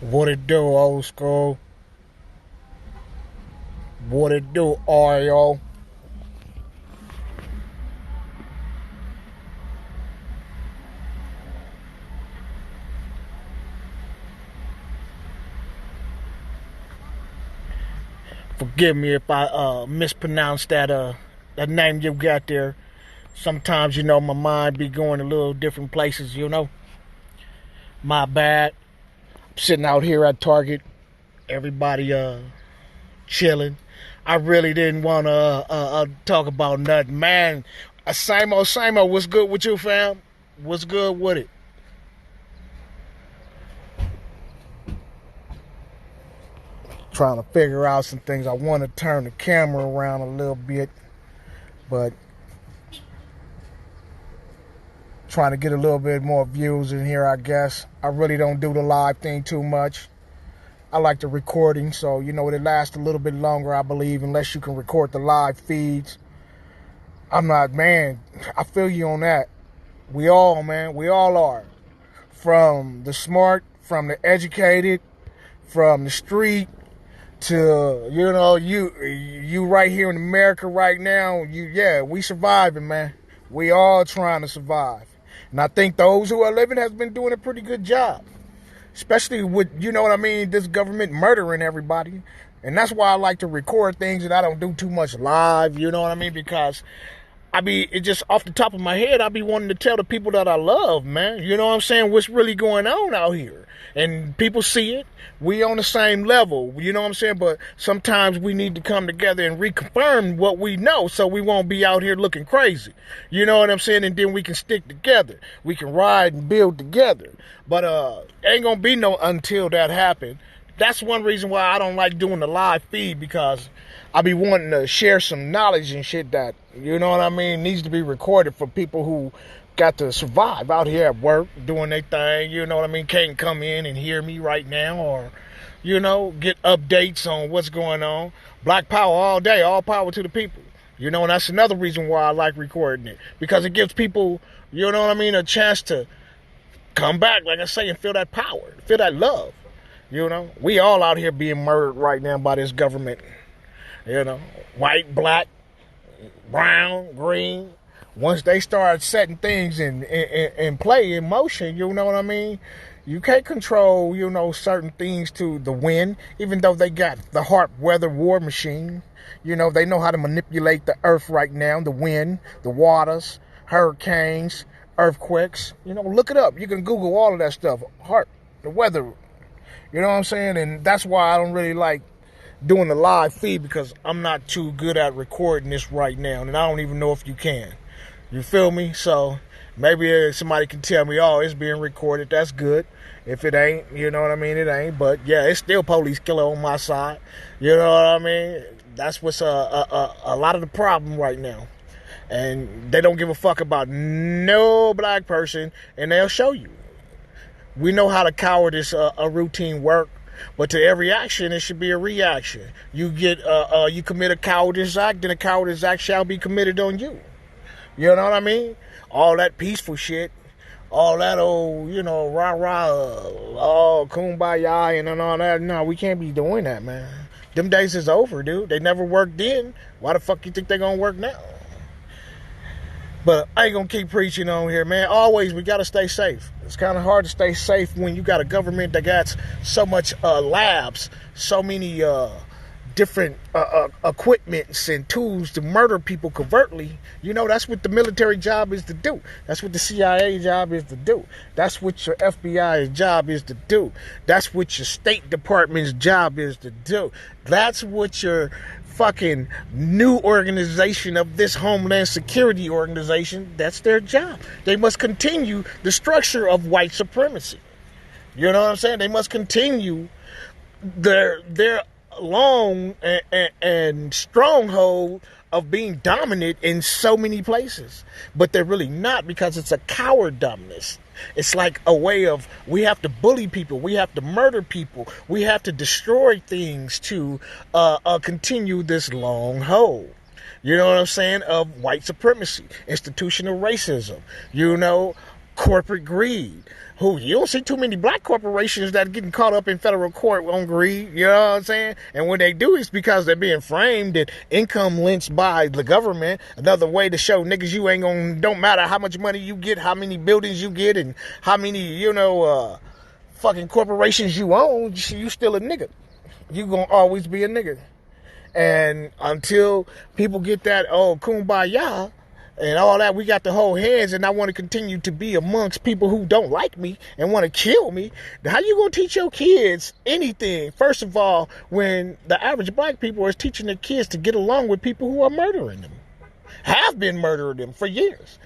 What it do, old school? What it do, Oreo? Forgive me if I mispronounced that name you got there. Sometimes my mind be going a little different places. My bad. I'm sitting out here at Target. Everybody chilling. I really didn't want to talk about nothing, man. Same old, same old. What's good with you, fam? What's good with it? Trying to figure out some things. I want to turn the camera around a little bit, but trying to get a little bit more views in here, I guess. I really don't do the live thing too much. I like the recording, so it lasts a little bit longer, I believe, unless you can record the live feeds. I'm not, man, I feel you on that. We all, man, we all are. From the smart, from the educated, from the street, to you right here in America right now. We surviving, man. We all trying to survive, and I think those who are living has been doing a pretty good job, especially with this government murdering everybody. And that's why I like to record things and I don't do too much live, because it just off the top of my head, I be wanting to tell the people that I love, man. You know what I'm saying? What's really going on out here. And people see it. We on the same level, you know what I'm saying? But sometimes we need to come together and reconfirm what we know so we won't be out here looking crazy. You know what I'm saying? And then we can stick together. We can ride and build together. But ain't gonna be no until that happen. That's one reason why I don't like doing the live feed, because I be wanting to share some knowledge and shit that, needs to be recorded for people who got to survive out here at work, doing their thing, can't come in and hear me right now, or, get updates on what's going on. Black power all day, all power to the people. And that's another reason why I like recording it, because it gives people, a chance to come back, like I say, and feel that power, feel that love. We all out here being murdered right now by this government. White, black, brown, green. Once they start setting things in play, in motion, you can't control, certain things to the wind, even though they got the HAARP weather war machine. They know how to manipulate the earth right now, the wind, the waters, hurricanes, earthquakes. Look it up. You can Google all of that stuff. HAARP, the weather. You know what I'm saying? And that's why I don't really like doing the live feed, because I'm not too good at recording this right now. And I don't even know if you can. You feel me? So maybe somebody can tell me, oh, it's being recorded. That's good. If it ain't, it ain't. But yeah, it's still police killer on my side. You know what I mean? That's what's a lot of the problem right now. And they don't give a fuck about no black person, and they'll show you. We know how to cowardice a routine work, but to every action, it should be a reaction. You you commit a cowardice act, then a cowardice act shall be committed on you. You know what I mean? All that peaceful shit, all that old, rah-rah, kumbaya and all that. No, we can't be doing that, man. Them days is over, dude. They never worked then. Why the fuck you think they gonna work now? But I ain't gonna keep preaching on here, man. Always, we gotta stay safe. It's kind of hard to stay safe when you got a government that got so much labs, so many different equipments and tools to murder people covertly. That's what the military job is to do. That's what the CIA job is to do. That's what your FBI's job is to do. That's what your State Department's job is to do. That's what your fucking new organization of this Homeland Security organization, that's their job. They must continue the structure of white supremacy. You know what I'm saying? They must continue their long and stronghold of being dominant in so many places. But they're really not, because it's a coward dominance. It's like a way of, we have to bully people, we have to murder people, we have to destroy things to continue this long hold. You know what I'm saying? Of white supremacy, institutional racism, corporate greed. Who you don't see too many black corporations that are getting caught up in federal court on greed, you know what I'm saying? And when they do, it's because they're being framed and income lynched by the government. Another way to show niggas you ain't gonna, don't matter how much money you get, how many buildings you get, and how many, fucking corporations you own, you still a nigga. You gonna always be a nigga. And until people get that, kumbaya, and all that, we got to hold hands, and I want to continue to be amongst people who don't like me and want to kill me. How you going to teach your kids anything? First of all, when the average black people is teaching their kids to get along with people who are murdering them, have been murdering them for years.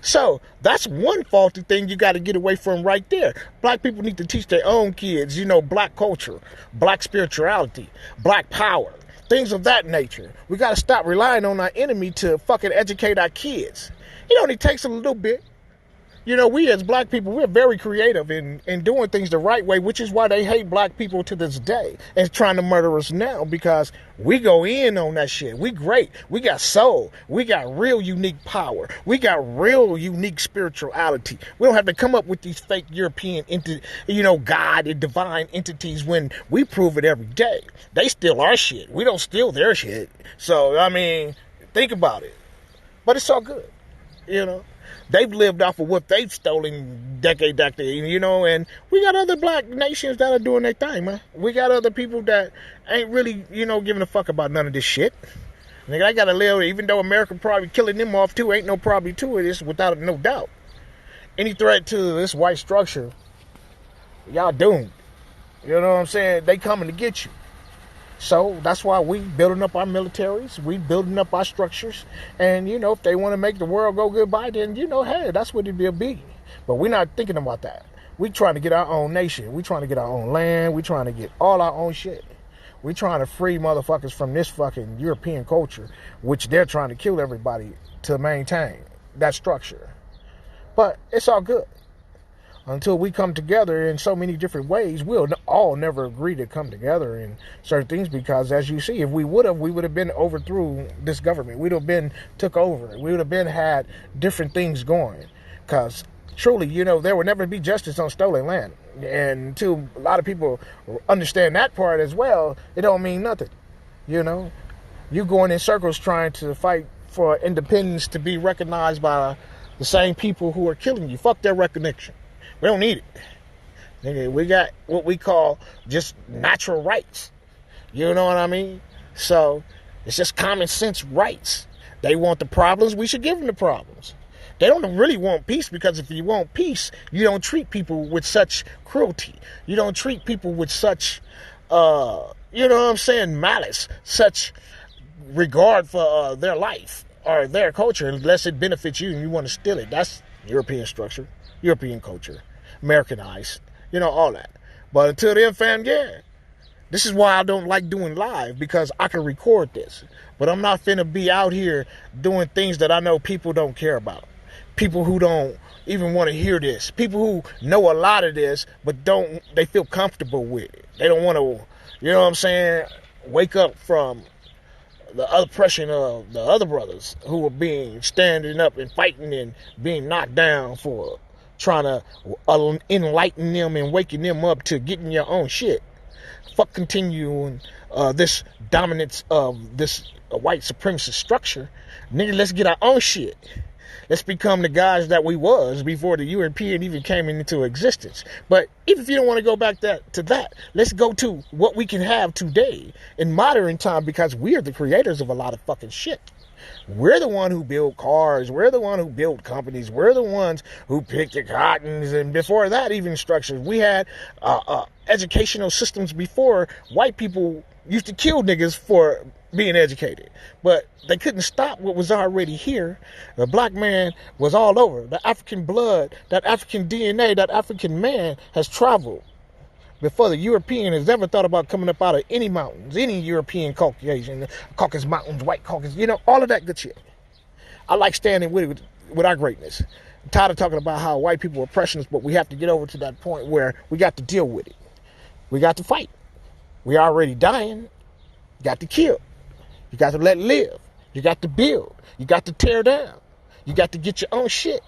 So that's one faulty thing you got to get away from right there. Black people need to teach their own kids, black culture, black spirituality, black power. Things of that nature. We got to stop relying on our enemy to fucking educate our kids. It only takes a little bit. We as black people, we're very creative in doing things the right way, which is why they hate black people to this day and trying to murder us now, because we go in on that shit. We great. We got soul. We got real unique power. We got real unique spirituality. We don't have to come up with these fake European, God and divine entities when we prove it every day. They steal our shit. We don't steal their shit. So, think about it. But it's all good, They've lived off of what they've stolen decade, and we got other black nations that are doing their thing, man. We got other people that ain't really, giving a fuck about none of this shit. Nigga, I gotta live, even though America probably killing them off too, ain't no probably to it, it's without no doubt. Any threat to this white structure, y'all doomed. You know what I'm saying? They coming to get you. So that's why we building up our militaries, we building up our structures, and if they want to make the world go goodbye, then hey, that's what it'll be. But we're not thinking about that. We trying to get our own nation. We trying to get our own land. We trying to get all our own shit. We trying to free motherfuckers from this fucking European culture, which they're trying to kill everybody to maintain that structure. But it's all good. Until we come together in so many different ways, we'll all never agree to come together in certain things, because as you see, if we would have been overthrew this government. We'd have been took over. We would have been had different things going, because truly, there will never be justice on stolen land. And until a lot of people understand that part as well, it don't mean nothing. You going in circles trying to fight for independence to be recognized by the same people who are killing you. Fuck their recognition. We don't need it. Nigga, we got what we call just natural rights. You know what I mean? So it's just common sense rights. They want the problems, we should give them the problems. They don't really want peace, because if you want peace, you don't treat people with such cruelty. You don't treat people with such, malice, such regard for their life or their culture, unless it benefits you and you want to steal it. That's European structure, European culture. Americanized, all that. But until then, fam, this is why I don't like doing live, because I can record this. But I'm not finna be out here doing things that I know people don't care about. People who don't even want to hear this. People who know a lot of this, but they feel comfortable with it. They don't want to, wake up from the oppression of the other brothers who are standing up and fighting and being knocked down for trying to enlighten them and waking them up to getting your own shit. Fuck continuing this dominance of this white supremacist structure. Nigga, let's get our own shit. Let's become the guys that we was before the European even came into existence. But even if you don't want to go back to that, let's go to what we can have today in modern time, because we are the creators of a lot of fucking shit. We're the one who build cars. We're the one who build companies. We're the ones who pick the cottons. And before that, even structures. We had educational systems before white people used to kill niggas for being educated. But they couldn't stop what was already here. The black man was all over. The African blood, that African DNA, that African man has traveled before the European has ever thought about coming up out of any mountains, any European Caucasian, Caucasus Mountains, White Caucasus, all of that good shit. I like standing with our greatness. I'm tired of talking about how white people are oppressing us, but we have to get over to that point where we got to deal with it. We got to fight. We already dying. You got to kill. You got to let live. You got to build. You got to tear down. You got to get your own shit.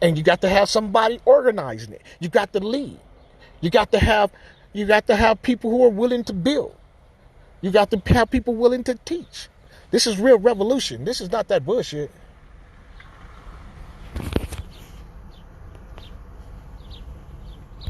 And you got to have somebody organizing it. You got to lead. You got to have people who are willing to build. You got to have people willing to teach. This is real revolution. This is not that bullshit.